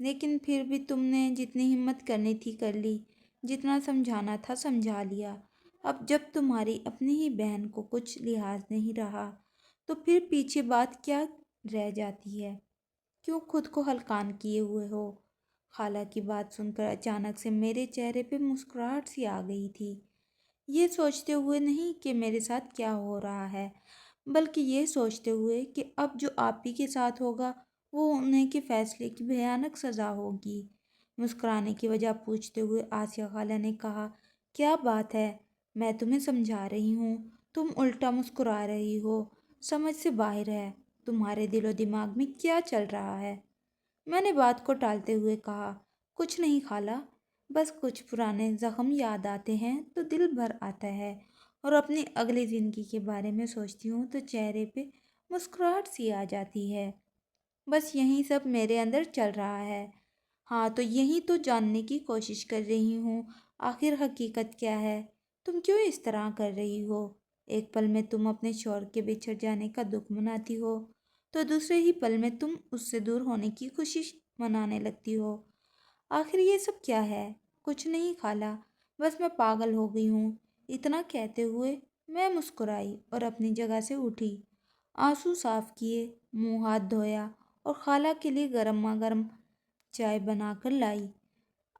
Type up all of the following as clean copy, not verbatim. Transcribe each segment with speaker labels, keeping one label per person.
Speaker 1: لیکن پھر بھی تم نے جتنی ہمت کرنی تھی کر لی، جتنا سمجھانا تھا سمجھا لیا۔ اب جب تمہاری اپنی ہی بہن کو کچھ لحاظ نہیں رہا تو پھر پیچھے بات کیا رہ جاتی ہے؟ کیوں خود کو ہلکان کیے ہوئے ہو؟ خالہ کی بات سن کر اچانک سے میرے چہرے پہ مسکراہٹ سی آ گئی تھی، یہ سوچتے ہوئے نہیں کہ میرے ساتھ کیا ہو رہا ہے، بلکہ یہ سوچتے ہوئے کہ اب جو آپ ہی کے ساتھ ہوگا وہ انہیں کے فیصلے کی بھیانک سزا ہوگی۔ مسکرانے کی وجہ پوچھتے ہوئے آسیہ خالہ نے کہا، کیا بات ہے، میں تمہیں سمجھا رہی ہوں، تم الٹا مسکرا رہی ہو، سمجھ سے باہر ہے، تمہارے دل و دماغ میں کیا چل رہا ہے؟ میں نے بات کو ٹالتے ہوئے کہا، کچھ نہیں خالہ، بس کچھ پرانے زخم یاد آتے ہیں تو دل بھر آتا ہے، اور اپنی اگلی زندگی کے بارے میں سوچتی ہوں تو چہرے پہ مسکراہٹ سی آ جاتی ہے۔ بس یہی سب میرے اندر چل رہا ہے۔ ہاں تو یہی تو جاننے کی کوشش کر رہی ہوں، آخر حقیقت کیا ہے؟ تم کیوں اس طرح کر رہی ہو؟ ایک پل میں تم اپنے شوہر کے بچھڑ جانے کا دکھ مناتی ہو تو دوسرے ہی پل میں تم اس سے دور ہونے کی خوشی منانے لگتی ہو۔ آخر یہ سب کیا ہے؟ کچھ نہیں خالہ، بس میں پاگل ہو گئی ہوں۔ اتنا کہتے ہوئے میں مسکرائی اور اپنی جگہ سے اٹھی، آنسو صاف کیے، منہ ہاتھ دھویا اور خالہ کے لیے گرما گرم چائے بنا کر لائی۔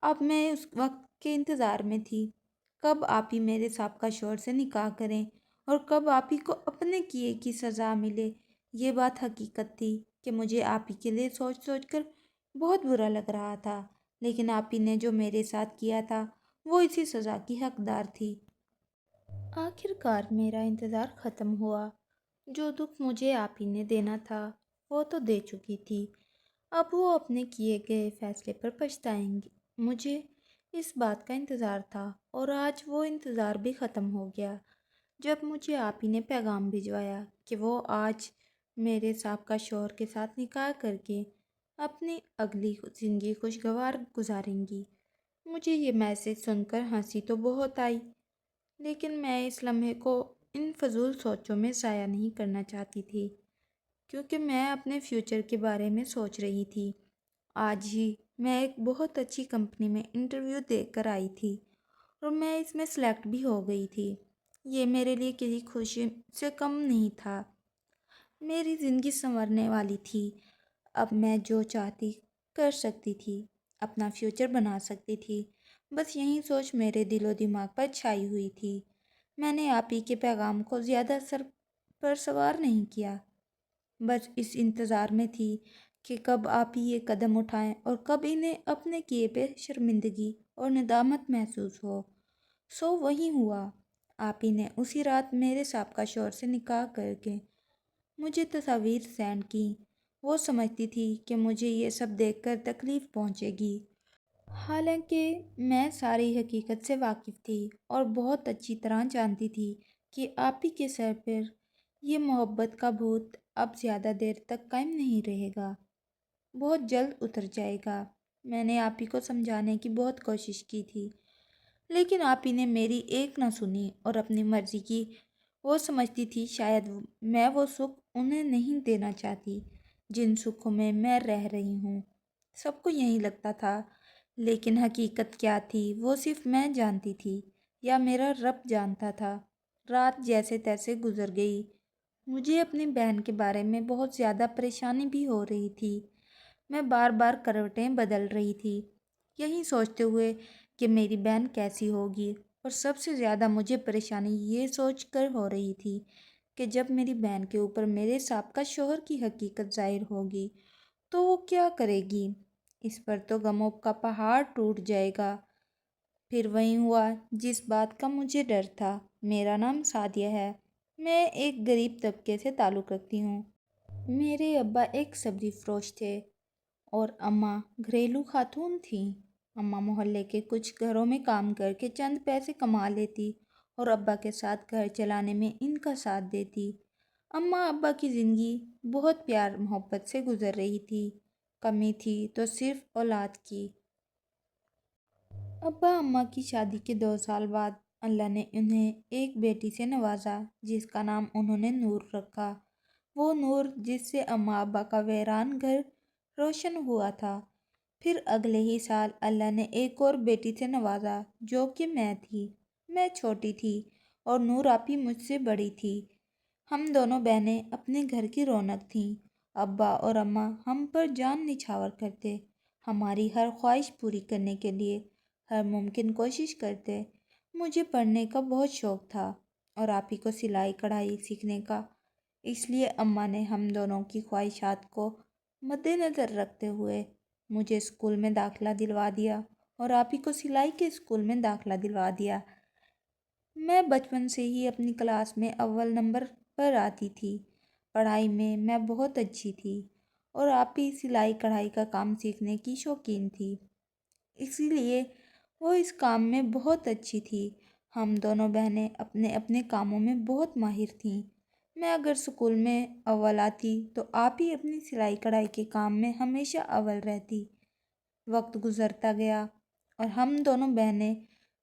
Speaker 1: اب میں اس وقت کے انتظار میں تھی، کب آپ ہی میرے سابقہ شوہر سے نکاح کریں اور کب آپ ہی کو اپنے کیے کی سزا ملے۔ یہ بات حقیقت تھی کہ مجھے آپ ہی کے لیے سوچ سوچ کر بہت برا لگ رہا تھا، لیکن آپ ہی نے جو میرے ساتھ کیا تھا وہ اسی سزا کی حقدار تھی۔ آخر کار میرا انتظار ختم ہوا، جو دکھ مجھے آپ ہی نے دینا تھا وہ تو دے چکی تھی، اب وہ اپنے کیے گئے فیصلے پر پچھتائیں گی۔ مجھے اس بات کا انتظار تھا اور آج وہ انتظار بھی ختم ہو گیا جب مجھے آپ ہی نے پیغام بھجوایا کہ وہ آج میرے سابقہ شوہر کے ساتھ نکاح کر کے اپنی اگلی زندگی خوشگوار گزاریں گی۔ مجھے یہ میسج سن کر ہنسی تو بہت آئی، لیکن میں اس لمحے کو ان فضول سوچوں میں ضائع نہیں کرنا چاہتی تھی، کیونکہ میں اپنے فیوچر کے بارے میں سوچ رہی تھی۔ آج ہی میں ایک بہت اچھی کمپنی میں انٹرویو دے کر آئی تھی اور میں اس میں سلیکٹ بھی ہو گئی تھی۔ یہ میرے لیے کسی خوشی سے کم نہیں تھا، میری زندگی سنورنے والی تھی۔ اب میں جو چاہتی کر سکتی تھی، اپنا فیوچر بنا سکتی تھی، بس یہی سوچ میرے دل و دماغ پر چھائی ہوئی تھی۔ میں نے آپ ہی کے پیغام کو زیادہ سر پر سوار نہیں کیا، بس اس انتظار میں تھی کہ کب آپ ہی یہ قدم اٹھائیں اور کب انہیں اپنے کیے پہ شرمندگی اور ندامت محسوس ہو۔ سو وہی ہوا، آپ ہی نے اسی رات میرے سابقہ شوہر سے نکاح کر کے مجھے تصاویر سینڈ کی۔ وہ سمجھتی تھی کہ مجھے یہ سب دیکھ کر تکلیف پہنچے گی، حالانکہ میں ساری حقیقت سے واقف تھی اور بہت اچھی طرح جانتی تھی کہ آپ ہی کے سر پر یہ محبت کا بھوت اب زیادہ دیر تک قائم نہیں رہے گا، بہت جلد اتر جائے گا۔ میں نے آپ ہی کو سمجھانے کی بہت کوشش کی تھی، لیکن آپ ہی نے میری ایک نہ سنی اور اپنی مرضی کی۔ وہ سمجھتی تھی شاید میں وہ سکھ انہیں نہیں دینا چاہتی جن سکھوں میں میں رہ رہی ہوں۔ سب کو یہی لگتا تھا، لیکن حقیقت کیا تھی وہ صرف میں جانتی تھی یا میرا رب جانتا تھا۔ رات جیسے تیسے گزر گئی، مجھے اپنی بہن کے بارے میں بہت زیادہ پریشانی بھی ہو رہی تھی۔ میں بار بار کروٹیں بدل رہی تھی، یہی سوچتے ہوئے کہ میری بہن کیسی ہوگی، اور سب سے زیادہ مجھے پریشانی یہ سوچ کر ہو رہی تھی کہ جب میری بہن کے اوپر میرے سابقہ شوہر کی حقیقت ظاہر ہوگی تو وہ کیا کرے گی، اس پر تو غموں کا پہاڑ ٹوٹ جائے گا۔ پھر وہی ہوا جس بات کا مجھے ڈر تھا۔ میرا نام سعدیہ ہے، میں ایک غریب طبقے سے تعلق رکھتی ہوں۔ میرے ابا ایک سبزی فروش تھے اور اماں گھریلو خاتون تھیں۔ اماں محلے کے کچھ گھروں میں کام کر کے چند پیسے کما لیتی اور ابا کے ساتھ گھر چلانے میں ان کا ساتھ دیتی۔ اماں ابا کی زندگی بہت پیار محبت سے گزر رہی تھی، کمی تھی تو صرف اولاد کی۔ ابا اماں کی شادی کے 2 سال بعد اللہ نے انہیں ایک بیٹی سے نوازا جس کا نام انہوں نے نور رکھا۔ وہ نور جس سے اماں ابا کا ویران گھر روشن ہوا تھا۔ پھر اگلے ہی سال اللہ نے ایک اور بیٹی سے نوازا جو کہ میں تھی۔ میں چھوٹی تھی اور نور آپی مجھ سے بڑی تھی۔ ہم دونوں بہنیں اپنے گھر کی رونق تھیں۔ ابا اور اماں ہم پر جان نچھاور کرتے، ہماری ہر خواہش پوری کرنے کے لیے ہر ممکن کوشش کرتے۔ مجھے پڑھنے کا بہت شوق تھا اور آپی کو سلائی کڑھائی سیکھنے کا، اس لیے اماں نے ہم دونوں کی خواہشات کو مد نظر رکھتے ہوئے مجھے اسکول میں داخلہ دلوا دیا اور آپی کو سلائی کے اسکول میں داخلہ دلوا دیا۔ میں بچپن سے ہی اپنی کلاس میں اول نمبر پر آتی تھی۔ پڑھائی میں بہت اچھی تھی اور آپی سلائی کڑھائی کا کام سیکھنے کی شوقین تھی، اسی لیے وہ اس کام میں بہت اچھی تھی۔ ہم دونوں بہنیں اپنے اپنے کاموں میں بہت ماہر تھیں۔ میں اگر اسکول میں اول آتی تو آپی اپنی سلائی کڑھائی کے کام میں ہمیشہ اول رہتی۔ وقت گزرتا گیا اور ہم دونوں بہنیں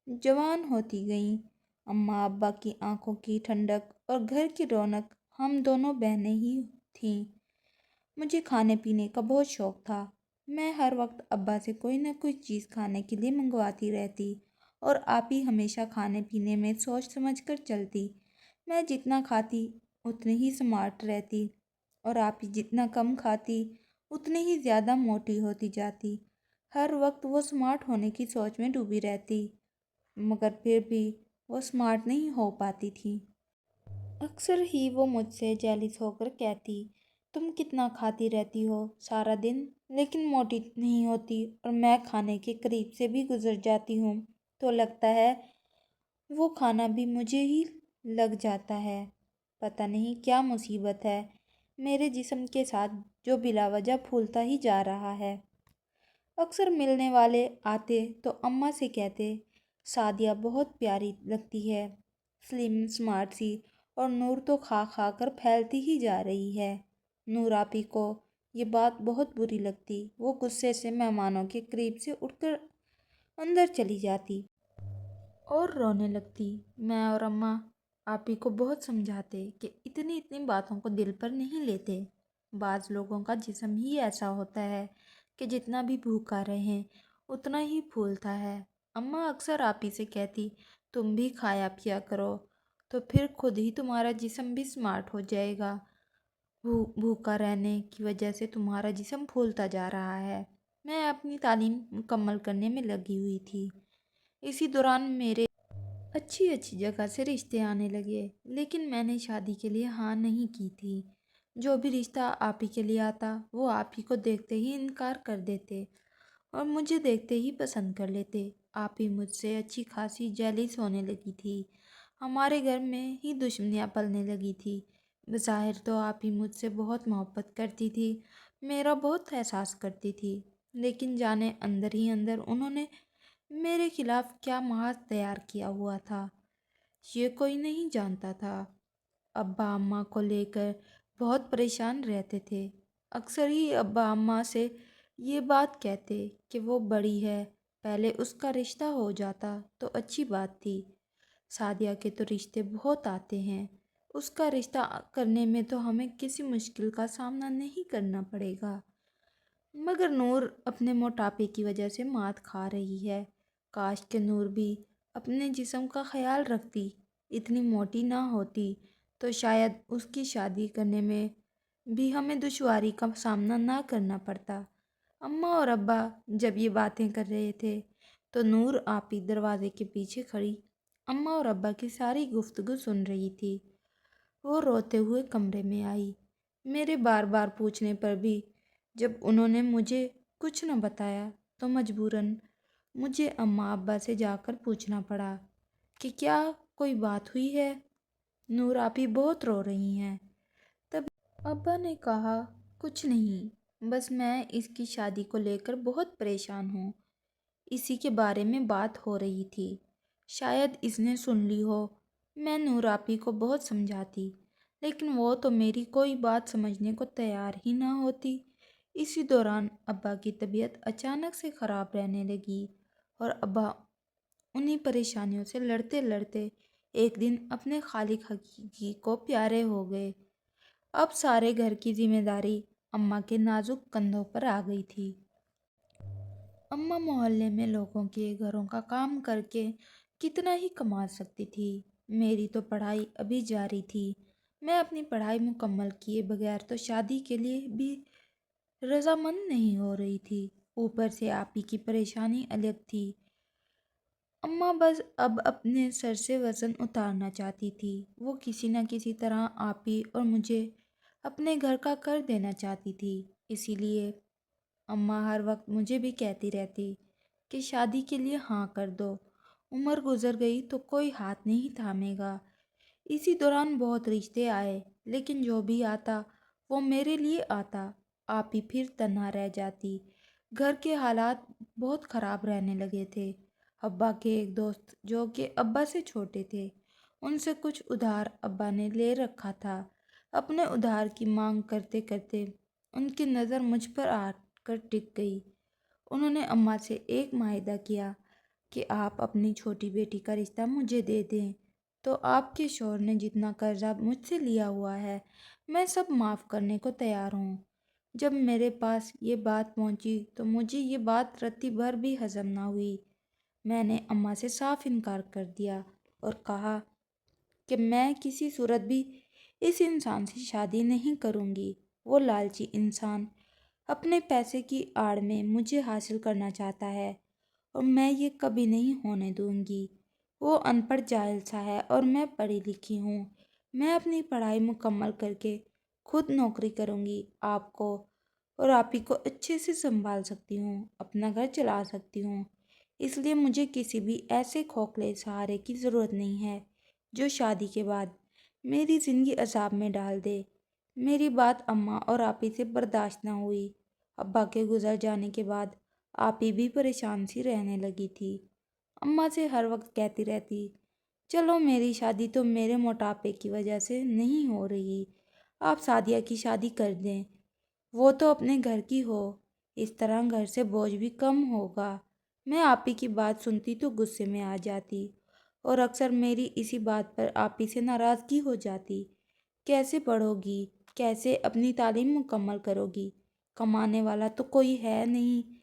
Speaker 1: جوان ہوتی گئیں۔ اماں ابا کی آنکھوں کی ٹھنڈک اور گھر کی رونق ہم دونوں بہنیں ہی تھیں۔ مجھے کھانے پینے کا بہت شوق تھا۔ میں ہر وقت ابا سے کوئی نہ کوئی چیز کھانے کے لیے منگواتی رہتی اور آپی ہمیشہ کھانے پینے میں سوچ سمجھ کر چلتی۔ میں جتنا کھاتی اتنی ہی سمارٹ رہتی اور آپی جتنا کم کھاتی اتنی ہی زیادہ موٹی ہوتی جاتی۔ ہر وقت وہ سمارٹ ہونے کی سوچ میں ڈوبی رہتی، مگر پھر بھی وہ سمارٹ نہیں ہو پاتی تھی۔ اکثر ہی وہ مجھ سے جیلس ہو کر کہتی، تم کتنا کھاتی رہتی ہو سارا دن لیکن موٹی نہیں ہوتی، اور میں کھانے کے قریب سے بھی گزر جاتی ہوں تو لگتا ہے وہ کھانا بھی مجھے ہی لگ جاتا ہے۔ پتہ نہیں کیا مصیبت ہے میرے جسم کے ساتھ جو بلا وجہ پھولتا ہی جا رہا ہے۔ اکثر ملنے والے آتے تو اماں سے کہتے، سعدیہ بہت پیاری لگتی ہے، سلم سمارٹ سی، اور نور تو کھا کھا کر پھیلتی ہی جا رہی ہے۔ نور آپی کو یہ بات بہت بری لگتی، وہ غصے سے مہمانوں کے قریب سے اٹھ کر اندر چلی جاتی اور رونے لگتی۔ میں اور اماں آپی کو بہت سمجھاتے کہ اتنی باتوں کو دل پر نہیں لیتے، بعض لوگوں کا جسم ہی ایسا ہوتا ہے کہ جتنا بھی بھوکا رہیں اتنا ہی پھولتا ہے۔ اماں اکثر آپی سے کہتی، تم بھی کھایا پیا کرو تو پھر خود ہی تمہارا جسم بھی سمارٹ ہو جائے گا، بھوکا رہنے کی وجہ سے تمہارا جسم پھولتا جا رہا ہے۔ میں اپنی تعلیم مکمل کرنے میں لگی ہوئی تھی، اسی دوران میرے اچھی جگہ سے رشتے آنے لگے، لیکن میں نے شادی کے لیے ہاں نہیں کی تھی۔ جو بھی رشتہ آپی کے لیے آتا وہ آپی کو دیکھتے ہی انکار کر دیتے اور مجھے دیکھتے ہی پسند کر لیتے۔ آپی مجھ سے اچھی خاصی جیلس ہونے لگی تھی، ہمارے گھر میں ہی دشمنیاں پلنے لگی تھی۔ بظاہر تو آپی مجھ سے بہت محبت کرتی تھی، میرا بہت احساس کرتی تھی، لیکن جانے اندر ہی اندر انہوں نے میرے خلاف کیا محاذ تیار کیا ہوا تھا یہ کوئی نہیں جانتا تھا۔ ابا اماں کو لے کر بہت پریشان رہتے تھے۔ اکثر ہی ابا اماں سے یہ بات کہتے کہ وہ بڑی ہے، پہلے اس کا رشتہ ہو جاتا تو اچھی بات تھی۔ سعدیہ کے تو رشتے بہت آتے ہیں، اس کا رشتہ کرنے میں تو ہمیں کسی مشکل کا سامنا نہیں کرنا پڑے گا، مگر نور اپنے موٹاپے کی وجہ سے مات کھا رہی ہے۔ کاش کہ نور بھی اپنے جسم کا خیال رکھتی، اتنی موٹی نہ ہوتی تو شاید اس کی شادی کرنے میں بھی ہمیں دشواری کا سامنا نہ کرنا پڑتا۔ اماں اور ابا جب یہ باتیں کر رہے تھے تو نور آپی دروازے کے پیچھے کھڑی اماں اور ابا کی ساری گفتگو سن رہی تھی۔ وہ روتے ہوئے کمرے میں آئی، میرے بار بار پوچھنے پر بھی جب انہوں نے مجھے کچھ نہ بتایا تو مجبوراً مجھے اماں ابا سے جا کر پوچھنا پڑا کہ کیا کوئی بات ہوئی ہے، نور آپی بہت رو رہی ہیں۔ تب ابا نے کہا، کچھ نہیں، بس میں اس کی شادی کو لے کر بہت پریشان ہوں، اسی کے بارے میں بات ہو رہی تھی، شاید اس نے سن لی ہو۔ میں نور آپی کو بہت سمجھاتی لیکن وہ تو میری کوئی بات سمجھنے کو تیار ہی نہ ہوتی۔ اسی دوران ابا کی طبیعت اچانک سے خراب رہنے لگی اور ابا انہی پریشانیوں سے لڑتے لڑتے ایک دن اپنے خالق حقیقی کو پیارے ہو گئے۔ اب سارے گھر کی ذمہ داری اماں کے نازک کندھوں پر آ گئی تھی۔ اماں محلے میں لوگوں کے گھروں کا کام کر کے کتنا ہی کما سکتی تھی، میری تو پڑھائی ابھی جاری تھی۔ میں اپنی پڑھائی مکمل کیے بغیر تو شادی کے لیے بھی رضامند نہیں ہو رہی تھی، اوپر سے آپی کی پریشانی الگ تھی۔ اماں بس اب اپنے سر سے وزن اتارنا چاہتی تھی، وہ کسی نہ کسی طرح آپی اور مجھے اپنے گھر کا کر دینا چاہتی تھی، اسی لیے اماں ہر وقت مجھے بھی کہتی رہتی کہ شادی کے لیے ہاں کر دو، عمر گزر گئی تو کوئی ہاتھ نہیں تھامے گا۔ اسی دوران بہت رشتے آئے، لیکن جو بھی آتا وہ میرے لیے آتا، آپی پھر تنہا رہ جاتی۔ گھر کے حالات بہت خراب رہنے لگے تھے۔ ابا کے ایک دوست جو کہ ابا سے چھوٹے تھے، ان سے کچھ ادھار ابا نے لے رکھا تھا۔ اپنے ادھار کی مانگ کرتے کرتے ان کی نظر مجھ پر آ کر ٹک گئی۔ انہوں نے اماں سے ایک معاہدہ کیا کہ آپ اپنی چھوٹی بیٹی کا رشتہ مجھے دے دیں تو آپ کے شوہر نے جتنا قرضہ مجھ سے لیا ہوا ہے میں سب معاف کرنے کو تیار ہوں۔ جب میرے پاس یہ بات پہنچی تو مجھے یہ بات رتی بھر بھی ہضم نہ ہوئی۔ میں نے اماں سے صاف انکار کر دیا اور کہا کہ میں کسی صورت بھی اس انسان سے شادی نہیں کروں گی۔ وہ لالچی انسان اپنے پیسے کی آڑ میں مجھے حاصل کرنا چاہتا ہے اور میں یہ کبھی نہیں ہونے دوں گی۔ وہ ان پڑھ جاہل سا ہے اور میں پڑھی لکھی ہوں۔ میں اپنی پڑھائی مکمل کر کے خود نوکری کروں گی، آپ کو اور آپ ہی کو اچھے سے سنبھال سکتی ہوں، اپنا گھر چلا سکتی ہوں۔ اس لیے مجھے کسی بھی ایسے کھوکھلے سہارے کی ضرورت نہیں ہے جو شادی کے بعد میری زندگی عذاب میں ڈال دے۔ میری بات اماں اور آپی سے برداشت نہ ہوئی۔ ابا کے گزر جانے کے بعد آپی بھی پریشان سی رہنے لگی تھی۔ اماں سے ہر وقت کہتی رہتی، چلو میری شادی تو میرے موٹاپے کی وجہ سے نہیں ہو رہی، آپ سعدیہ کی شادی کر دیں، وہ تو اپنے گھر کی ہو، اس طرح گھر سے بوجھ بھی کم ہوگا۔ میں آپی کی بات سنتی تو غصے میں آ جاتی اور اکثر میری اسی بات پر آپی سے ناراضگی ہو جاتی۔ کیسے پڑھو گی، کیسے اپنی تعلیم مکمل کرو گی، کمانے والا تو کوئی ہے نہیں،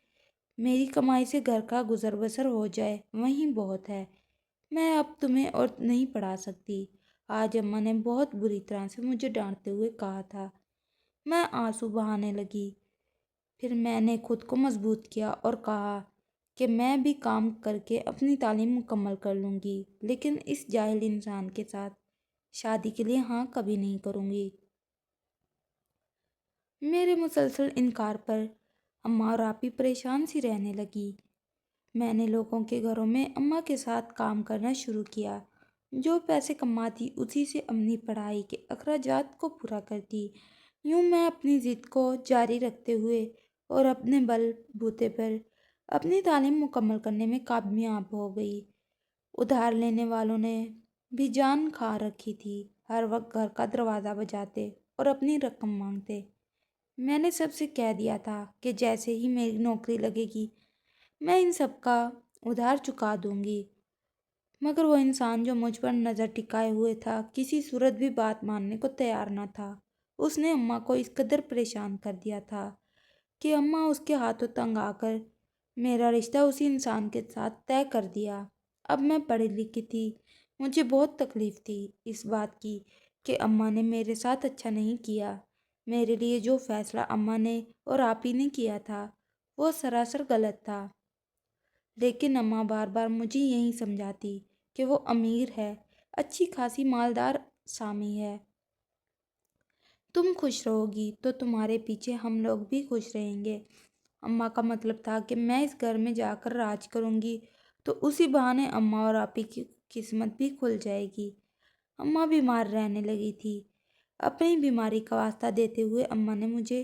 Speaker 1: میری کمائی سے گھر کا گزر بسر ہو جائے وہیں بہت ہے، میں اب تمہیں اور نہیں پڑھا سکتی۔ آج اماں نے بہت بری طرح سے مجھے ڈانٹتے ہوئے کہا تھا۔ میں آنسو بہانے لگی، پھر میں نے خود کو مضبوط کیا اور کہا کہ میں بھی کام کر کے اپنی تعلیم مکمل کر لوں گی، لیکن اس جاہل انسان کے ساتھ شادی کے لیے ہاں کبھی نہیں کروں گی۔ میرے مسلسل انکار پر اماں اور آپی پریشان سی رہنے لگی۔ میں نے لوگوں کے گھروں میں اماں کے ساتھ کام کرنا شروع کیا، جو پیسے کماتی اسی سے اپنی پڑھائی کے اخراجات کو پورا کرتی۔ یوں میں اپنی ضد کو جاری رکھتے ہوئے اور اپنے بل بوتے پر اپنی تعلیم مکمل کرنے میں کامیاب ہو گئی۔ ادھار لینے والوں نے بھی جان کھا رکھی تھی، ہر وقت گھر کا دروازہ بجاتے اور اپنی رقم مانگتے۔ میں نے سب سے کہہ دیا تھا کہ جیسے ہی میری نوکری لگے گی میں ان سب کا ادھار چکا دوں گی، مگر وہ انسان جو مجھ پر نظر ٹکائے ہوئے تھا کسی صورت بھی بات ماننے کو تیار نہ تھا۔ اس نے اماں کو اس قدر پریشان کر دیا تھا کہ اماں اس کے ہاتھوں تنگ آ کر میرا رشتہ اسی انسان کے ساتھ طے کر دیا۔ اب میں پڑھی لکھی تھی، مجھے بہت تکلیف تھی اس بات کی کہ اماں نے میرے ساتھ اچھا نہیں کیا۔ میرے لیے جو فیصلہ اماں نے اور آپی نے کیا تھا وہ سراسر غلط تھا، لیکن اماں بار بار مجھے یہی سمجھاتی کہ وہ امیر ہے، اچھی خاصی مالدار سامی ہے، تم خوش رہو گی تو تمہارے پیچھے ہم لوگ بھی خوش رہیں گے۔ اماں کا مطلب تھا کہ میں اس گھر میں جا کر راج کروں گی تو اسی بہانے اماں اور آپی کی قسمت بھی کھل جائے گی۔ اماں بیمار رہنے لگی تھی۔ اپنی بیماری کا واسطہ دیتے ہوئے اماں نے مجھے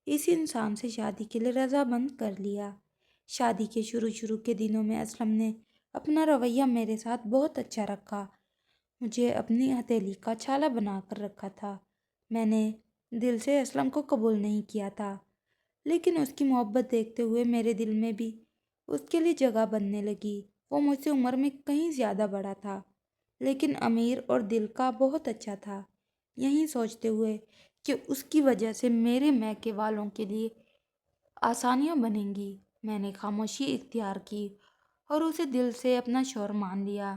Speaker 1: اسی انسان سے شادی کے لیے رضامند کر لیا۔ شادی کے شروع کے دنوں میں اسلم نے اپنا رویہ میرے ساتھ بہت اچھا رکھا، مجھے اپنی ہتھیلی کا چھالا بنا کر رکھا تھا۔ میں نے دل سے اسلم کو قبول نہیں کیا تھا، لیکن اس کی محبت دیکھتے ہوئے میرے دل میں بھی اس کے لیے جگہ بننے لگی۔ وہ مجھ سے عمر میں کہیں زیادہ بڑا تھا، لیکن امیر اور دل کا بہت اچھا تھا۔ یہی سوچتے ہوئے کہ اس کی وجہ سے میرے میکے والوں کے لیے آسانیاں بنیں گی، میں نے خاموشی اختیار کی اور اسے دل سے اپنا شوہر مان لیا،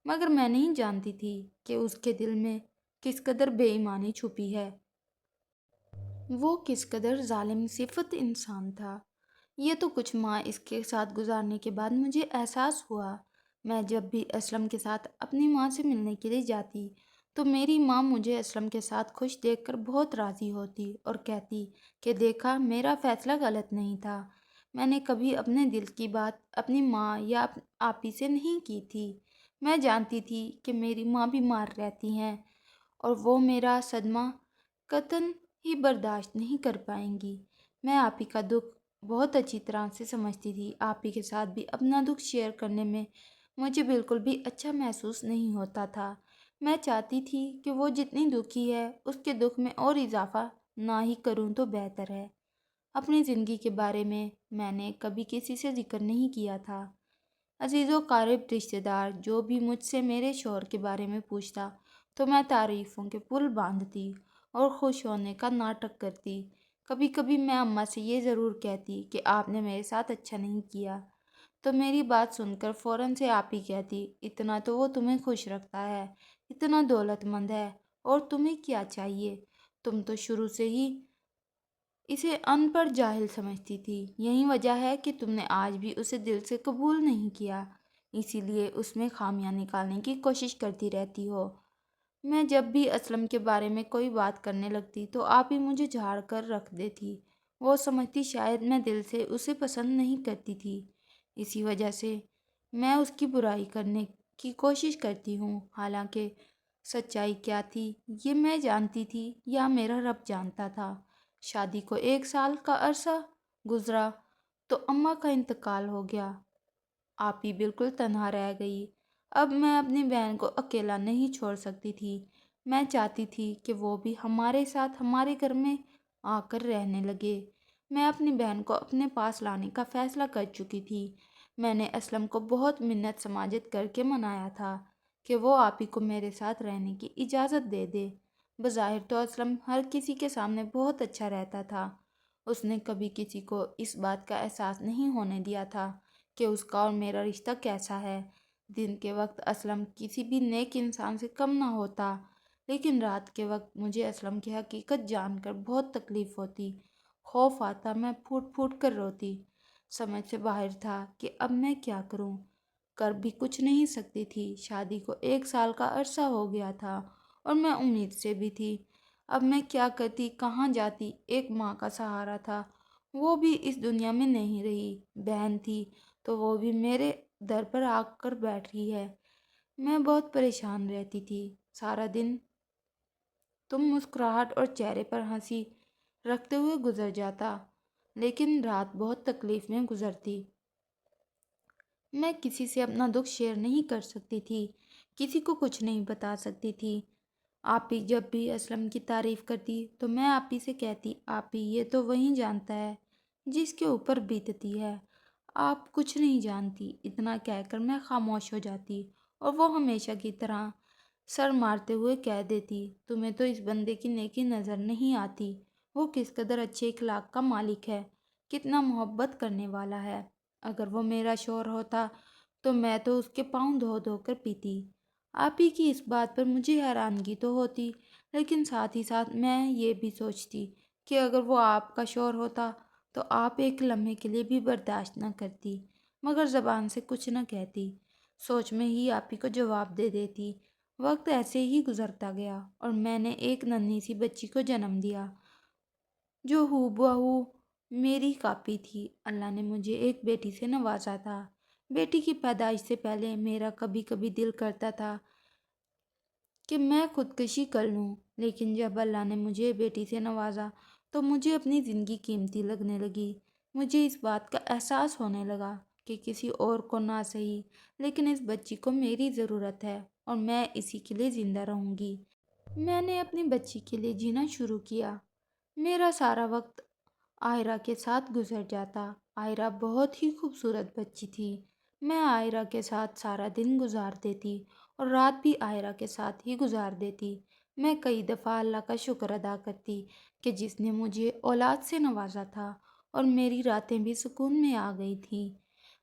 Speaker 1: مگر میں نہیں جانتی تھی کہ اس کے دل میں کس قدر بے ایمانی چھپی ہے، وہ کس قدر ظالم صفت انسان تھا۔ یہ تو کچھ ماہ اس کے ساتھ گزارنے کے بعد مجھے احساس ہوا۔ میں جب بھی اسلم کے ساتھ اپنی ماں سے ملنے کے لیے جاتی تو میری ماں مجھے اسلم کے ساتھ خوش دیکھ کر بہت راضی ہوتی اور کہتی کہ دیکھا، میرا فیصلہ غلط نہیں تھا۔ میں نے کبھی اپنے دل کی بات اپنی ماں یا آپی سے نہیں کی تھی۔ میں جانتی تھی کہ میری ماں بیمار رہتی ہیں اور وہ میرا صدمہ قطعاً ہی برداشت نہیں کر پائیں گی۔ میں آپی کا دکھ بہت اچھی طرح سے سمجھتی تھی۔ آپی کے ساتھ بھی اپنا دکھ شیئر کرنے میں مجھے بالکل بھی اچھا محسوس نہیں ہوتا تھا۔ میں چاہتی تھی کہ وہ جتنی دکھی ہے اس کے دکھ میں اور اضافہ نہ ہی کروں تو بہتر ہے۔ اپنی زندگی کے بارے میں نے کبھی کسی سے ذکر نہیں کیا تھا۔ عزیز و قریب رشتہ دار جو بھی مجھ سے میرے شوہر کے بارے میں پوچھتا تو میں تعریفوں کے پل باندھتی اور خوش ہونے کا ناٹک کرتی۔ کبھی کبھی میں اماں سے یہ ضرور کہتی کہ آپ نے میرے ساتھ اچھا نہیں کیا، تو میری بات سن کر فوراً سے آپ ہی کہتی، اتنا تو وہ تمہیں خوش رکھتا ہے، اتنا دولت مند ہے، اور تمہیں کیا چاہیے؟ تم تو شروع سے ہی اسے ان پڑھ جاہل سمجھتی تھی، یہی وجہ ہے کہ تم نے آج بھی اسے دل سے قبول نہیں کیا، اسی لیے اس میں خامیاں نکالنے کی کوشش کرتی رہتی ہو۔ میں جب بھی اسلم کے بارے میں کوئی بات کرنے لگتی تو آپ ہی مجھے جھاڑ کر رکھ دیتی۔ وہ سمجھتی شاید میں دل سے اسے پسند نہیں کرتی تھی، اسی وجہ سے میں اس کی برائی کرنے کی کوشش کرتی ہوں۔ حالانکہ سچائی کیا تھی یہ میں جانتی تھی یا میرا رب جانتا تھا۔ شادی کو 1 سال کا عرصہ گزرا تو اماں کا انتقال ہو گیا۔ آپ ہی بالکل تنہا رہ گئی۔ اب میں اپنی بہن کو اکیلا نہیں چھوڑ سکتی تھی۔ میں چاہتی تھی کہ وہ بھی ہمارے ساتھ ہمارے گھر میں آ کر رہنے لگے۔ میں اپنی بہن کو اپنے پاس لانے کا فیصلہ کر چکی تھی۔ میں نے اسلم کو بہت منت سماجت کر کے منایا تھا کہ وہ آپ ہی کو میرے ساتھ رہنے کی اجازت دے دے۔ بظاہر تو اسلم ہر کسی کے سامنے بہت اچھا رہتا تھا۔ اس نے کبھی کسی کو اس بات کا احساس نہیں ہونے دیا تھا کہ اس کا اور میرا رشتہ کیسا ہے۔ دن کے وقت اسلم کسی بھی نیک انسان سے کم نہ ہوتا، لیکن رات کے وقت مجھے اسلم کی حقیقت جان کر بہت تکلیف ہوتی، خوف آتا، میں پھوٹ پھوٹ کر روتی۔ سمجھ سے باہر تھا کہ اب میں کیا کروں، کر بھی کچھ نہیں سکتی تھی۔ شادی کو 1 سال کا عرصہ ہو گیا تھا اور میں امید سے بھی تھی۔ اب میں کیا کرتی، کہاں جاتی؟ ایک ماں کا سہارا تھا، وہ بھی اس دنیا میں نہیں رہی۔ بہن تھی تو وہ بھی میرے در پر آ کر بیٹھی ہے۔ میں بہت پریشان رہتی تھی۔ سارا دن تم مسکراہٹ اور چہرے پر ہنسی رکھتے ہوئے گزر جاتا، لیکن رات بہت تکلیف میں گزرتی۔ میں کسی سے اپنا دکھ شیئر نہیں کر سکتی تھی، کسی کو کچھ نہیں بتا سکتی تھی۔ آپ ہی جب بھی اسلم کی تعریف کرتی تو میں آپ ہی سے کہتی، آپ ہی یہ تو وہی جانتا ہے جس کے اوپر بیتتی ہے، آپ کچھ نہیں جانتی۔ اتنا کہہ کر میں خاموش ہو جاتی اور وہ ہمیشہ کی طرح سر مارتے ہوئے کہہ دیتی، تمہیں تو اس بندے کی نیکی نظر نہیں آتی، وہ کس قدر اچھے اخلاق کا مالک ہے، کتنا محبت کرنے والا ہے۔ اگر وہ میرا شوہر ہوتا تو میں تو اس کے پاؤں دھو دھو کر پیتی۔ آپ ہی کی اس بات پر مجھے حیرانگی تو ہوتی، لیکن ساتھ ہی ساتھ میں یہ بھی سوچتی کہ اگر وہ آپ کا شوہر ہوتا تو آپ ایک لمحے کے لیے بھی برداشت نہ کرتی، مگر زبان سے کچھ نہ کہتی، سوچ میں ہی آپ ہی کو جواب دے دیتی۔ وقت ایسے ہی گزرتا گیا اور میں نے ایک ننھی سی بچی کو جنم دیا جو ہو بہو میری کاپی تھی۔ اللہ نے مجھے ایک بیٹی سے نوازا تھا۔ بیٹی کی پیدائش سے پہلے میرا کبھی کبھی دل کرتا تھا کہ میں خودکشی کر لوں، لیکن جب اللہ نے مجھے بیٹی سے نوازا تو مجھے اپنی زندگی قیمتی لگنے لگی۔ مجھے اس بات کا احساس ہونے لگا کہ کسی اور کو نہ صحیح، لیکن اس بچی کو میری ضرورت ہے اور میں اسی کے لیے زندہ رہوں گی۔ میں نے اپنی بچی کے لیے جینا شروع کیا۔ میرا سارا وقت آئرہ کے ساتھ گزر جاتا۔ آئرہ بہت ہی خوبصورت بچی تھی۔ میں آئرہ کے ساتھ سارا دن گزار دیتی اور رات بھی آئرہ کے ساتھ ہی گزار دیتی۔ میں کئی دفعہ اللہ کا شکر ادا کرتی کہ جس نے مجھے اولاد سے نوازا تھا اور میری راتیں بھی سکون میں آ گئی تھیں۔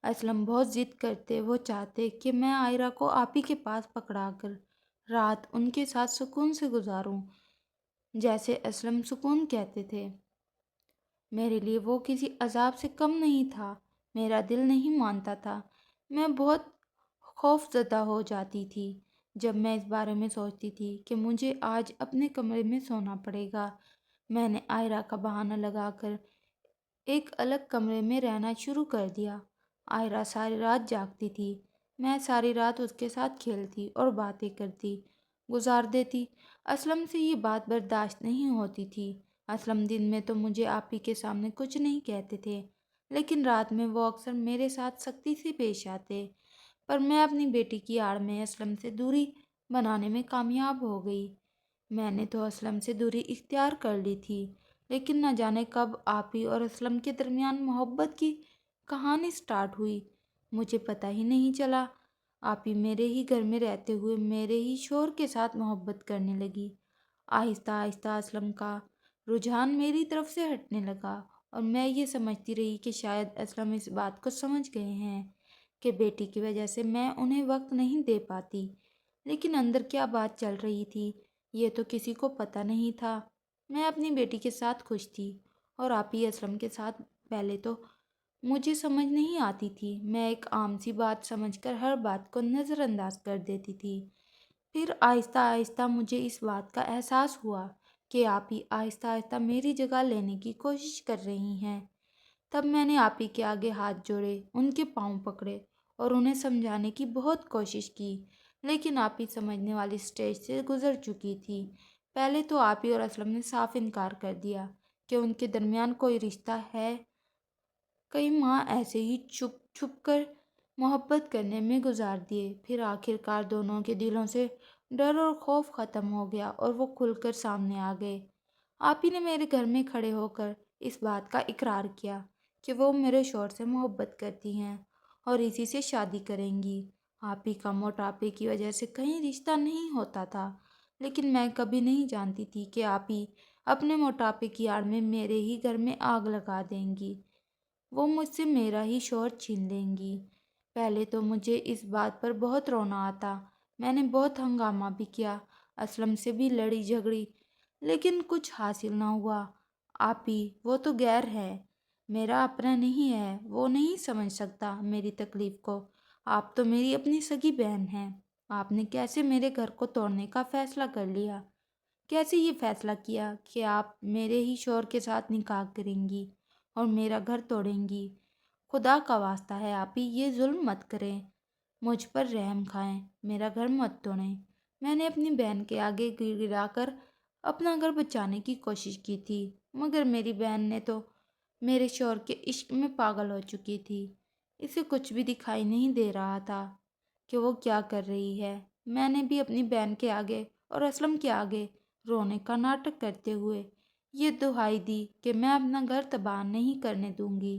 Speaker 1: اسلم بہت ضد کرتے، وہ چاہتے کہ میں عائرہ کو آپ ہی کے پاس پکڑا کر رات ان کے ساتھ سکون سے گزاروں، جیسے اسلم سکون کہتے تھے۔ میرے لیے وہ کسی عذاب سے کم نہیں تھا۔ میرا دل نہیں مانتا تھا۔ میں بہت خوف زدہ ہو جاتی تھی جب میں اس بارے میں سوچتی تھی کہ مجھے آج اپنے کمرے میں سونا پڑے گا۔ میں نے عائرہ کا بہانہ لگا کر ایک الگ کمرے میں رہنا شروع کر دیا۔ عائرہ ساری رات جاگتی تھی۔ میں ساری رات اس کے ساتھ کھیلتی اور باتیں کرتی گزار دیتی۔ اسلم سے یہ بات برداشت نہیں ہوتی تھی۔ اسلم دن میں تو مجھے آپ ہی کے سامنے کچھ نہیں کہتے تھے، لیکن رات میں وہ اکثر میرے ساتھ سختی سے پیش آتے۔ پر میں اپنی بیٹی کی آڑ میں اسلم سے دوری بنانے میں کامیاب ہو گئی۔ میں نے تو اسلم سے دوری اختیار کر لی تھی، لیکن نہ جانے کب آپ ہی اور اسلم کے درمیان محبت کی کہانی سٹارٹ ہوئی۔ مجھے پتہ ہی نہیں چلا۔ آپ ہی میرے ہی گھر میں رہتے ہوئے میرے ہی شوہر کے ساتھ محبت کرنے لگی۔ آہستہ آہستہ اسلم کا رجحان میری طرف سے ہٹنے لگا، اور میں یہ سمجھتی رہی کہ شاید اسلم اس بات کو سمجھ گئے ہیں کہ بیٹی کی وجہ سے میں انہیں وقت نہیں دے پاتی۔ لیکن اندر کیا بات چل رہی تھی یہ تو کسی کو پتہ نہیں تھا۔ میں اپنی بیٹی کے ساتھ خوش تھی، اور آپ ہی اسلم کے ساتھ پہلے تو مجھے سمجھ نہیں آتی تھی۔ میں ایک عام سی بات سمجھ کر ہر بات کو نظر انداز کر دیتی تھی۔ پھر آہستہ آہستہ مجھے اس بات کا احساس ہوا کہ آپ ہی آہستہ آہستہ میری جگہ لینے کی کوشش کر رہی ہیں۔ تب میں نے آپ ہی کے آگے ہاتھ جوڑے، ان کے پاؤں پکڑے اور انہیں سمجھانے کی بہت کوشش کی، لیکن آپ ہی سمجھنے والی سٹیج سے گزر چکی تھی۔ پہلے تو آپ ہی اور اسلم نے صاف انکار کر دیا کہ ان کے درمیان کوئی رشتہ ہے۔ کئی ماہ ایسے ہی چھپ چھپ کر محبت کرنے میں گزار دیے۔ پھر آخر کار دونوں کے دلوں سے ڈر اور خوف ختم ہو گیا، اور وہ کھل کر سامنے آ گئے۔ آپ ہی نے میرے گھر میں کھڑے ہو کر اس بات کا اقرار کیا کہ وہ میرے شوہر سے محبت کرتی ہیں اور اسی سے شادی کریں گی۔ آپ ہی کا موٹاپے کی وجہ سے کہیں رشتہ نہیں ہوتا تھا، لیکن میں کبھی نہیں جانتی تھی کہ آپ ہی اپنے موٹاپے کی آڑ میں میرے ہی گھر میں آگ لگا دیں گی۔ وہ مجھ سے میرا ہی شوہر چھین لیں گی۔ پہلے تو مجھے اس بات پر بہت رونا آتا۔ میں نے بہت ہنگامہ بھی کیا، اسلم سے بھی لڑی جھگڑی، لیکن کچھ حاصل نہ ہوا۔ آپ ہی وہ تو غیر ہے، میرا اپنا نہیں ہے، وہ نہیں سمجھ سکتا میری تکلیف کو۔ آپ تو میری اپنی سگی بہن ہیں۔ آپ نے کیسے میرے گھر کو توڑنے کا فیصلہ کر لیا؟ کیسے یہ فیصلہ کیا کہ آپ میرے ہی شوہر کے ساتھ نکاح کریں گی اور میرا گھر توڑیں گی؟ خدا کا واسطہ ہے آپ ہی یہ ظلم مت کریں، مجھ پر رحم کھائیں، میرا گھر مت توڑیں۔ میں نے اپنی بہن کے آگے گر گرا کر اپنا گھر بچانے کی کوشش کی تھی، مگر میری بہن نے تو میرے شوہر کے عشق میں پاگل ہو چکی تھی۔ اسے کچھ بھی دکھائی نہیں دے رہا تھا کہ وہ کیا کر رہی ہے۔ میں نے بھی اپنی بہن کے آگے اور اسلم کے آگے رونے کا ناٹک کرتے ہوئے یہ دہائی دی کہ میں اپنا گھر تباہ نہیں کرنے دوں گی۔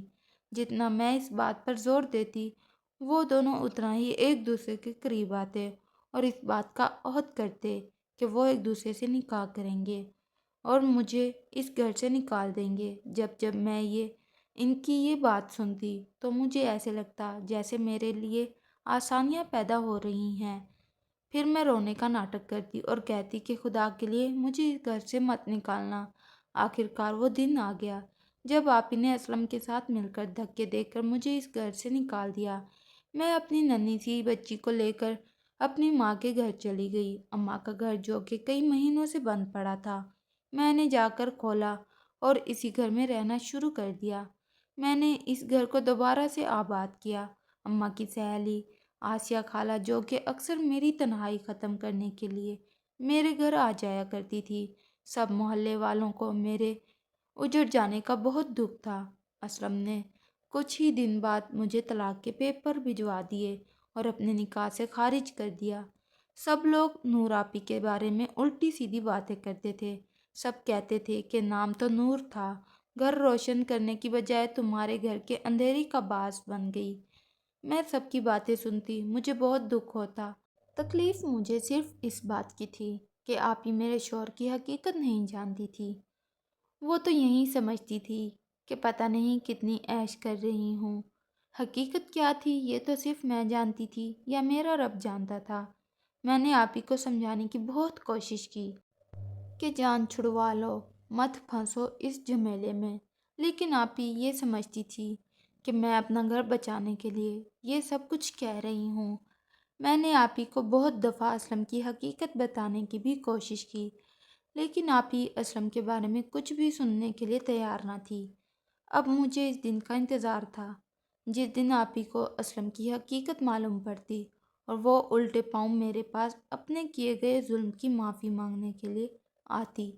Speaker 1: جتنا میں اس بات پر زور دیتی، وہ دونوں اتنا ہی ایک دوسرے کے قریب آتے اور اس بات کا عہد کرتے کہ وہ ایک دوسرے سے نکاح کریں گے اور مجھے اس گھر سے نکال دیں گے۔ جب جب میں ان کی یہ بات سنتی تو مجھے ایسے لگتا جیسے میرے لیے آسانیاں پیدا ہو رہی ہیں۔ پھر میں رونے کا ناٹک کرتی اور کہتی کہ خدا کے لیے مجھے اس گھر سے مت نکالنا۔ آخر کار وہ دن آ گیا جب آپ ہی نے اسلم کے ساتھ مل کر دھکے دے کر مجھے اس گھر سے نکال دیا۔ میں اپنی ننھی سی بچی کو لے کر اپنی ماں کے گھر چلی گئی۔ اماں کا گھر جو کہ کئی مہینوں سے بند پڑا تھا، میں نے جا کر کھولا اور اسی گھر میں رہنا شروع کر دیا۔ میں نے اس گھر کو دوبارہ سے آباد کیا۔ اماں کی سہیلی آسیہ خالہ جو کہ اکثر میری تنہائی ختم کرنے کے لیے میرے گھر آ جایا کرتی تھی، سب محلے والوں کو میرے اجڑ جانے کا بہت دکھ تھا۔ اسلم نے کچھ ہی دن بعد مجھے طلاق کے پیپر بھجوا دیے اور اپنے نکاح سے خارج کر دیا۔ سب لوگ نور آپی کے بارے میں الٹی سیدھی باتیں کرتے تھے۔ سب کہتے تھے کہ نام تو نور تھا، گھر روشن کرنے کی بجائے تمہارے گھر کے اندھیری کا باعث بن گئی۔ میں سب کی باتیں سنتی، مجھے بہت دکھ ہوتا۔ تکلیف مجھے صرف اس بات کی تھی کہ آپ ہی میرے شوہر کی حقیقت نہیں جانتی تھی۔ وہ تو یہی سمجھتی تھی کہ پتہ نہیں کتنی عیش کر رہی ہوں۔ حقیقت کیا تھی یہ تو صرف میں جانتی تھی یا میرا رب جانتا تھا۔ میں نے آپی کو سمجھانے کی بہت کوشش کی کہ جان چھڑوا لو، مت پھنسو اس جھمیلے میں، لیکن آپی یہ سمجھتی تھی کہ میں اپنا گھر بچانے کے لیے یہ سب کچھ کہہ رہی ہوں۔ میں نے آپی کو بہت دفعہ اسلم کی حقیقت بتانے کی بھی کوشش کی، لیکن آپی اسلم کے بارے میں کچھ بھی سننے کے لیے تیار نہ تھی۔ اب مجھے اس دن کا انتظار تھا جس دن آپی کو اسلم کی حقیقت معلوم پڑتی اور وہ الٹے پاؤں میرے پاس اپنے کیے گئے ظلم کی معافی مانگنے کے لیے آتی۔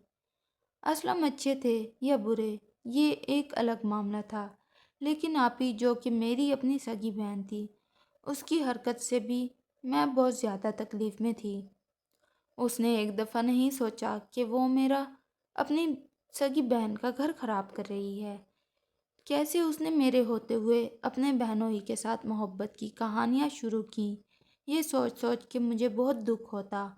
Speaker 1: اسلم اچھے تھے یا برے یہ ایک الگ معاملہ تھا، لیکن آپی جو کہ میری اپنی سگی بہن تھی، اس کی حرکت سے بھی میں بہت زیادہ تکلیف میں تھی۔ اس نے ایک دفعہ نہیں سوچا کہ وہ میرا اپنی سگی بہن کا گھر خراب کر رہی ہے۔ کیسے اس نے میرے ہوتے ہوئے اپنے بہنوں ہی کے ساتھ محبت کی کہانیاں شروع کیں، یہ سوچ سوچ کے مجھے بہت دکھ ہوتا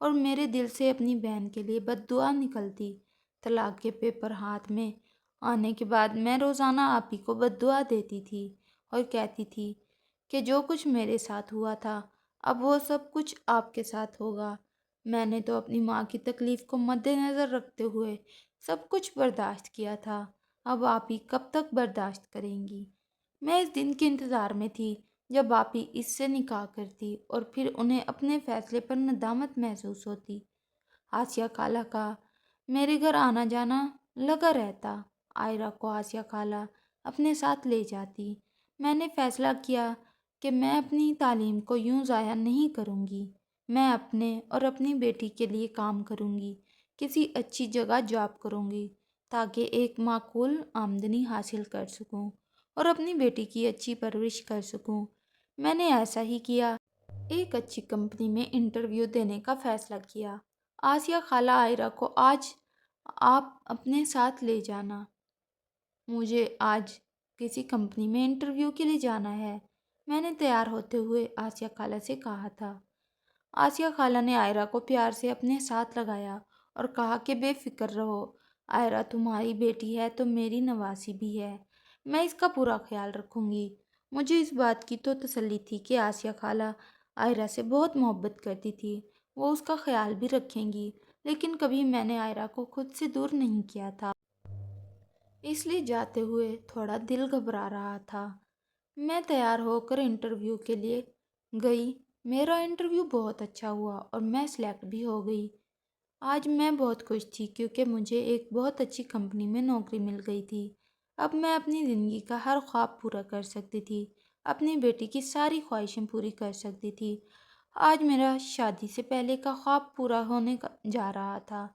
Speaker 1: اور میرے دل سے اپنی بہن کے لیے بد دعا نکلتی۔ طلاق کے پیپر ہاتھ میں آنے کے بعد میں روزانہ آپی کو بد دعا دیتی تھی اور کہتی تھی کہ جو کچھ میرے ساتھ ہوا تھا اب وہ سب کچھ آپ کے ساتھ ہوگا۔ میں نے تو اپنی ماں کی تکلیف کو مد نظر رکھتے ہوئے سب کچھ برداشت کیا تھا، اب آپی کب تک برداشت کریں گی؟ میں اس دن کے انتظار میں تھی جب آپی اس سے نکاح کرتی اور پھر انہیں اپنے فیصلے پر ندامت محسوس ہوتی۔ آسیہ خالہ کا میرے گھر آنا جانا لگا رہتا۔ آئرہ کو آسیہ خالہ اپنے ساتھ لے جاتی۔ میں نے فیصلہ کیا کہ میں اپنی تعلیم کو یوں ضائع نہیں کروں گی۔ میں اپنے اور اپنی بیٹی کے لیے کام کروں گی، کسی اچھی جگہ جاب کروں گی تاکہ ایک معقول آمدنی حاصل کر سکوں اور اپنی بیٹی کی اچھی پرورش کر سکوں۔ میں نے ایسا ہی کیا، ایک اچھی کمپنی میں انٹرویو دینے کا فیصلہ کیا۔ آسیہ خالہ آئرہ کو آج آپ اپنے ساتھ لے جانا، مجھے آج کسی کمپنی میں انٹرویو کے لیے جانا ہے، میں نے تیار ہوتے ہوئے آسیہ خالہ سے کہا تھا۔ آسیہ خالہ نے آئرہ کو پیار سے اپنے ساتھ لگایا اور کہا کہ بے فکر رہو، آئرہ تمہاری بیٹی ہے تو میری نواسی بھی ہے، میں اس کا پورا خیال رکھوں گی۔ مجھے اس بات کی تو تسلی تھی کہ آسیہ خالہ آئرہ سے بہت محبت کرتی تھی، وہ اس کا خیال بھی رکھیں گی، لیکن کبھی میں نے آئرہ کو خود سے دور نہیں کیا تھا، اس لیے جاتے ہوئے تھوڑا دل گھبرا رہا تھا۔ میں تیار ہو کر انٹرویو کے لیے گئی۔ میرا انٹرویو بہت اچھا ہوا اور میں سلیکٹ بھی ہو گئی۔ آج میں بہت خوش تھی کیونکہ مجھے ایک بہت اچھی کمپنی میں نوکری مل گئی تھی۔ اب میں اپنی زندگی کا ہر خواب پورا کر سکتی تھی، اپنی بیٹی کی ساری خواہشیں پوری کر سکتی تھی۔ آج میرا شادی سے پہلے کا خواب پورا ہونے جا رہا تھا۔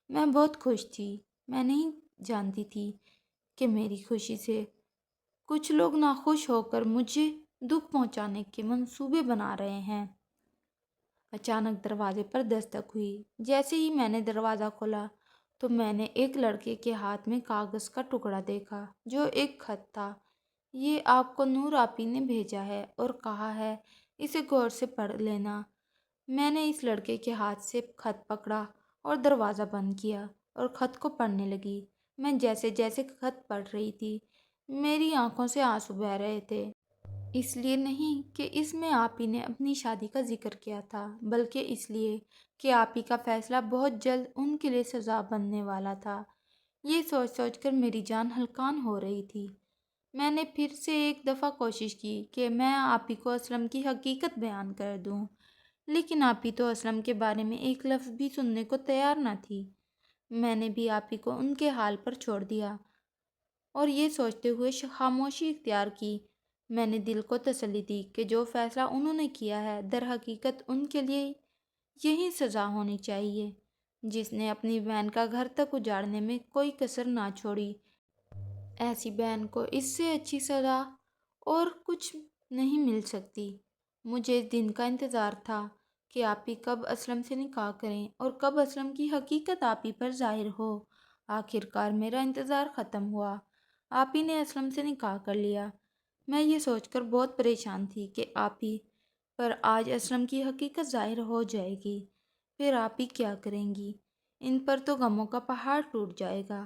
Speaker 1: میں بہت خوش تھی۔ میں نہیں جانتی تھی کہ میری خوشی سے کچھ لوگ ناخوش ہو کر مجھے دکھ پہنچانے کے منصوبے بنا رہے ہیں۔ اچانک دروازے پر دستک ہوئی۔ جیسے ہی میں نے دروازہ کھولا تو میں نے ایک لڑکے کے ہاتھ میں کاغذ کا ٹکڑا دیکھا جو ایک خط تھا۔ یہ آپ کو نور آپی نے بھیجا ہے اور کہا ہے اسے غور سے پڑھ لینا۔ میں نے اس لڑکے کے ہاتھ سے خط پکڑا اور دروازہ بند کیا اور خط کو پڑھنے لگی۔ میں جیسے جیسے خط پڑھ رہی تھی میری آنکھوں سے آنسو بہہ رہے تھے۔ اس لیے نہیں کہ اس میں آپی نے اپنی شادی کا ذکر کیا تھا، بلکہ اس لیے کہ آپی کا فیصلہ بہت جلد ان کے لیے سزا بننے والا تھا۔ یہ سوچ سوچ کر میری جان ہلکان ہو رہی تھی۔ میں نے پھر سے ایک دفعہ کوشش کی کہ میں آپی کو اسلم کی حقیقت بیان کر دوں، لیکن آپی تو اسلم کے بارے میں ایک لفظ بھی سننے کو تیار نہ تھی۔ میں نے بھی آپی کو ان کے حال پر چھوڑ دیا اور یہ سوچتے ہوئے خاموشی اختیار کی۔ میں نے دل کو تسلی دی کہ جو فیصلہ انہوں نے کیا ہے در حقیقت ان کے لیے یہی سزا ہونی چاہیے، جس نے اپنی بہن کا گھر تک اجاڑنے میں کوئی کسر نہ چھوڑی۔ ایسی بہن کو اس سے اچھی سزا اور کچھ نہیں مل سکتی۔ مجھے اس دن کا انتظار تھا کہ آپی کب اسلم سے نکاح کریں اور کب اسلم کی حقیقت آپی پر ظاہر ہو۔ آخر کار میرا انتظار ختم ہوا۔ آپی نے اسلم سے نکاح کر لیا۔ میں یہ سوچ کر بہت پریشان تھی کہ آپی پر آج اسلم کی حقیقت ظاہر ہو جائے گی، پھر آپی کیا کریں گی؟ ان پر تو غموں کا پہاڑ ٹوٹ جائے گا۔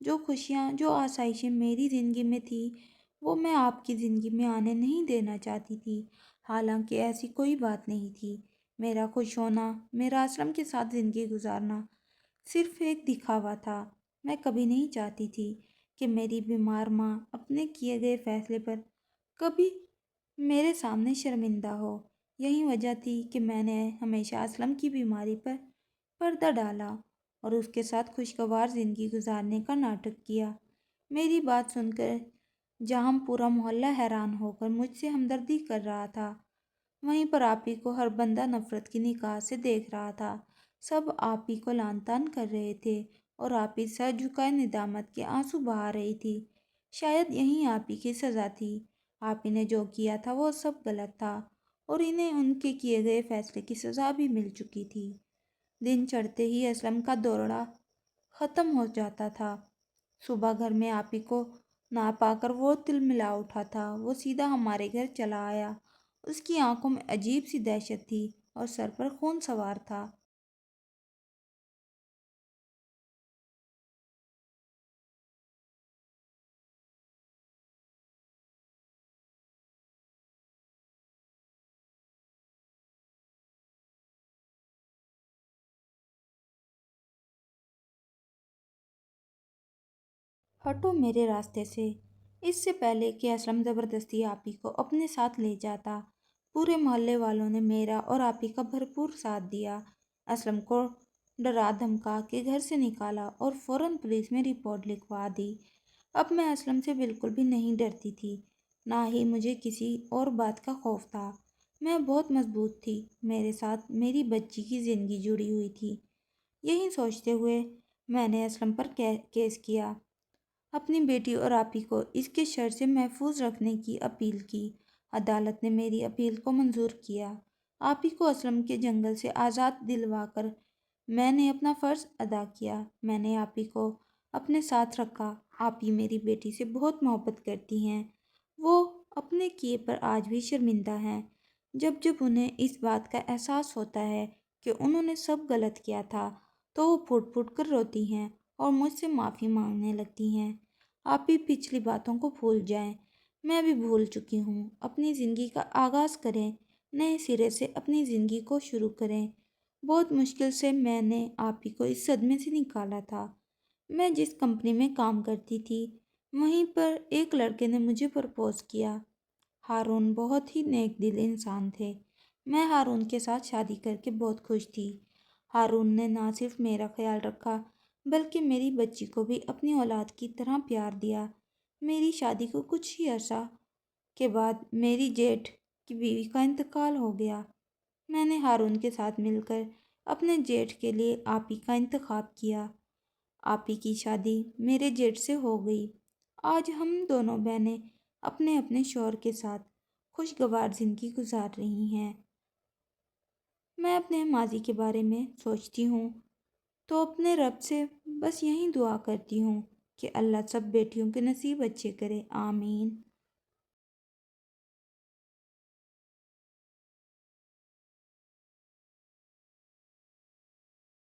Speaker 1: جو خوشیاں، جو آسائشیں میری زندگی میں تھی، وہ میں آپ کی زندگی میں آنے نہیں دینا چاہتی تھی۔ حالانکہ ایسی کوئی بات نہیں تھی۔ میرا خوش ہونا، میرا اسلم کے ساتھ زندگی گزارنا صرف ایک دکھاوا تھا۔ میں کبھی نہیں چاہتی تھی کہ میری بیمار ماں اپنے کیے گئے فیصلے پر کبھی میرے سامنے شرمندہ ہو۔ یہی وجہ تھی کہ میں نے ہمیشہ اسلم کی بیماری پر پردہ ڈالا اور اس کے ساتھ خوشگوار زندگی گزارنے کا ناٹک کیا۔ میری بات سن کر جہاں پورا محلہ حیران ہو کر مجھ سے ہمدردی کر رہا تھا، وہیں پر آپ ہی کو ہر بندہ نفرت کی نگاہ سے دیکھ رہا تھا۔ سب آپ ہی کو لعن طعن کر رہے تھے اور آپ ہی سر جھکائے ندامت کے آنسو بہا رہی تھی۔ شاید یہی آپ ہی کی سزا تھی۔ آپ ہی نے جو کیا تھا وہ سب غلط تھا اور انہیں ان کے کیے گئے فیصلے کی سزا بھی مل چکی تھی۔ دن چڑھتے ہی اسلم کا دورہ ختم ہو جاتا تھا۔ صبح گھر میں آپ ہی کو نہ پا کر وہ تلملا اٹھا تھا۔ وہ سیدھا ہمارے گھر چلا آیا۔ اس کی آنکھوں میں عجیب سی دہشت تھی اور سر پر خون سوار تھا۔ ہٹو میرے راستے سے۔ اس سے پہلے کہ اسلم زبردستی آپ ہی کو اپنے ساتھ لے جاتا، پورے محلے والوں نے میرا اور آپ ہی کا بھرپور ساتھ دیا۔ اسلم کو ڈرا دھمکا کے گھر سے نکالا اور فوراً پولیس میں رپورٹ لکھوا دی۔ اب میں اسلم سے بالکل بھی نہیں ڈرتی تھی، نہ ہی مجھے کسی اور بات کا خوف تھا۔ میں بہت مضبوط تھی، میرے ساتھ میری بچی کی زندگی جڑی ہوئی تھی۔ یہی سوچتے ہوئے میں نے اسلم پر کیس کیا، اپنی بیٹی اور آپ ہی کو اس کے شر سے محفوظ رکھنے کی اپیل کی۔ عدالت نے میری اپیل کو منظور کیا۔ آپ ہی کو اسلم کے جنگل سے آزاد دلوا کر میں نے اپنا فرض ادا کیا۔ میں نے آپ ہی کو اپنے ساتھ رکھا۔ آپ ہی میری بیٹی سے بہت محبت کرتی ہیں۔ وہ اپنے کیے پر آج بھی شرمندہ ہیں۔ جب جب انہیں اس بات کا احساس ہوتا ہے کہ انہوں نے سب غلط کیا تھا تو وہ پھوٹ پھوٹ کر روتی ہیں اور مجھ سے معافی مانگنے لگتی ہیں۔ آپ بھی پچھلی باتوں کو بھول جائیں، میں بھی بھول چکی ہوں۔ اپنی زندگی کا آغاز کریں، نئے سرے سے اپنی زندگی کو شروع کریں۔ بہت مشکل سے میں نے آپ ہی کو اس صدمے سے نکالا تھا۔ میں جس کمپنی میں کام کرتی تھی وہیں پر ایک لڑکے نے مجھے پرپوز کیا۔ ہارون بہت ہی نیک دل انسان تھے۔ میں ہارون کے ساتھ شادی کر کے بہت خوش تھی۔ ہارون نے نہ صرف میرا خیال رکھا بلکہ میری بچی کو بھی اپنی اولاد کی طرح پیار دیا۔ میری شادی کو کچھ ہی عرصہ کے بعد میری جیٹھ کی بیوی کا انتقال ہو گیا۔ میں نے ہارون کے ساتھ مل کر اپنے جیٹھ کے لیے آپ ہی کا انتخاب کیا۔ آپ ہی کی شادی میرے جیٹھ سے ہو گئی۔ آج ہم دونوں بہنیں اپنے اپنے شوہر کے ساتھ خوشگوار زندگی گزار رہی ہیں۔ میں اپنے ماضی کے بارے میں سوچتی ہوں تو اپنے رب سے بس یہی دعا کرتی ہوں کہ اللہ سب بیٹیوں کے نصیب اچھے کرے، آمین۔